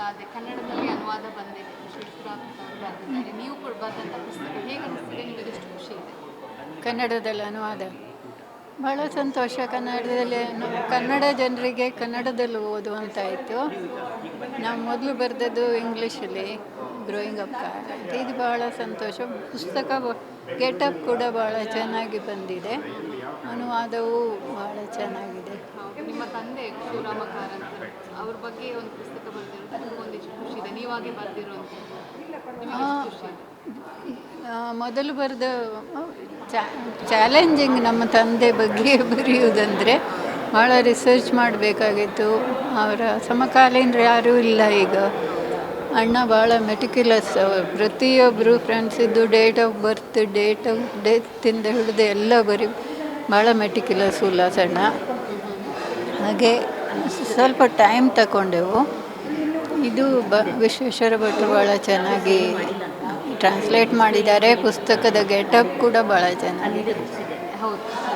ಅದೇ ಕನ್ನಡದಲ್ಲಿ ಅನುವಾದ ಬಂದಿದೆ, ವಿಶ್ವೇಶ್ವರ ಅವರು ಬರೆದಿದ್ದಾರೆ. ನೀವು ಕೂಡ ಬರೆದಂಥ ಪುಸ್ತಕ ಹೇಗೆ ಅನಿಸ್ತಿದೆ, ನಿಮಗೆ ಎಷ್ಟು ಖುಷಿ ಇದೆ? ಕನ್ನಡದಲ್ಲಿ ಅನುವಾದ ಭಾಳ ಸಂತೋಷ. ಕನ್ನಡದಲ್ಲಿ ಕನ್ನಡ ಜನರಿಗೆ ಕನ್ನಡದಲ್ಲಿ ಓದುವಂತಾಯಿತು. ನಾವು ಮೊದಲು ಬರೆದದ್ದು ಇಂಗ್ಲೀಷಲ್ಲಿ, ಗ್ರೋಯಿಂಗ್ ಅಪ್ ಅಂತ. ಇದು ಭಾಳ ಸಂತೋಷ. ಪುಸ್ತಕ ಗೆಟಪ್ ಕೂಡ ಭಾಳ ಚೆನ್ನಾಗಿ ಬಂದಿದೆ. ಅನುವಾದವು ಭಾಳ ಚೆನ್ನಾಗಿದೆ. ಹೌದು, ನಿಮ್ಮ ತಂದೆ ಶಿವರಾಮ ಕಾರಂತರು ಅವ್ರ ಬಗ್ಗೆ ಒಂದು ಪುಸ್ತಕ ಬರೆದಿರೋದು ನಿಮಗೊಂದಿಷ್ಟು ಖುಷಿ ಇದೆ, ನೀವಾಗೆ ಬರೆದಿರುವಂಥದ್ದು, ನಿಮಗೆ ಎಷ್ಟು ಖುಷಿ ಇದೆ? ಮೊದಲು ಬರೆದ ಚಾಲೆಂಜಿಂಗ್ ನಮ್ಮ ತಂದೆ ಬಗ್ಗೆ ಬರೆಯುವುದಂದರೆ ಭಾಳ ರಿಸರ್ಚ್ ಮಾಡಬೇಕಾಗಿತ್ತು. ಅವರ ಸಮಕಾಲೀನರು ಯಾರೂ ಇಲ್ಲ ಈಗ. ಅಣ್ಣ ಭಾಳ ಮೆಟಿಕ್ಯುಲಸ್. ಅವರು ಪ್ರತಿಯೊಬ್ಬರು ಫ್ರೆಂಡ್ಸಿದ್ದು date of birth, date of ಡೆತ್ತಿಂದ ಹಿಡಿದು ಎಲ್ಲ ಭಾಳ ಮೆಟಿಕ್ಯುಲಸ್ ಉಲ್ಲಾಸಣ್ಣ. ಹಾಗೆ ಸ್ವಲ್ಪ ಟೈಮ್ ತಗೊಂಡೆವು. ಇದು ವಿಶ್ವೇಶ್ವರ ಭಟ್ರು ಭಾಳ ಚೆನ್ನಾಗಿ ಟ್ರಾನ್ಸ್ಲೇಟ್ ಮಾಡಿದ್ದಾರೆ. ಪುಸ್ತಕದ ಗೆಟಪ್ ಕೂಡ ಭಾಳ ಚೆನ್ನಾಗಿದೆ. ಹೌದು.